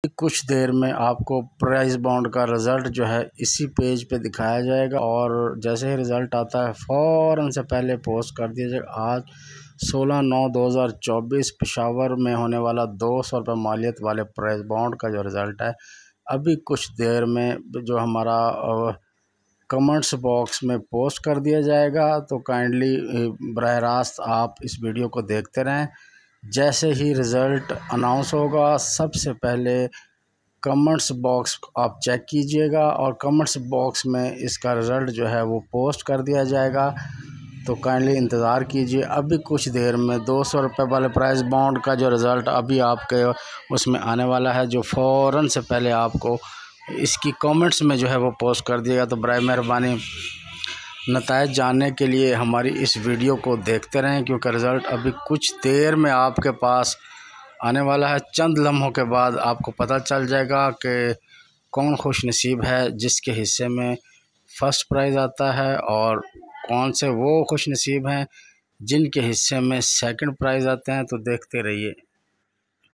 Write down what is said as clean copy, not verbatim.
कुछ देर में आपको प्राइस बॉन्ड का रिज़ल्ट जो है इसी पेज पे दिखाया जाएगा और जैसे ही रिज़ल्ट आता है फ़ौरन से पहले पोस्ट कर दिया जाएगा। आज 16/9/2024 पेशावर में होने वाला 200 रुपये मालियत वाले प्राइस बॉन्ड का जो रिज़ल्ट है अभी कुछ देर में जो हमारा कमेंट्स बॉक्स में पोस्ट कर दिया जाएगा। तो काइंडली बराह रास्त आप इस वीडियो को देखते रहें। जैसे ही रिज़ल्ट अनाउंस होगा सबसे पहले कमेंट्स बॉक्स आप चेक कीजिएगा और कमेंट्स बॉक्स में इसका रिज़ल्ट जो है वो पोस्ट कर दिया जाएगा। तो काइंडली इंतज़ार कीजिए। अभी कुछ देर में 200 रुपये वाले प्राइस बॉन्ड का जो रिज़ल्ट अभी आपके उसमें आने वाला है, जो फ़ौरन से पहले आपको इसकी कमेंट्स में जो है वो पोस्ट कर दिएगा। तो बराए मेहरबानी नताइज जानने के लिए हमारी इस वीडियो को देखते रहें, क्योंकि रिज़ल्ट अभी कुछ देर में आपके पास आने वाला है। चंद लम्हों के बाद आपको पता चल जाएगा कि कौन खुश नसीब है जिसके हिस्से में फ़र्स्ट प्राइज़ आता है और कौन से वो खुश नसीब हैं जिनके हिस्से में सेकंड प्राइज़ आते हैं। तो देखते रहिए।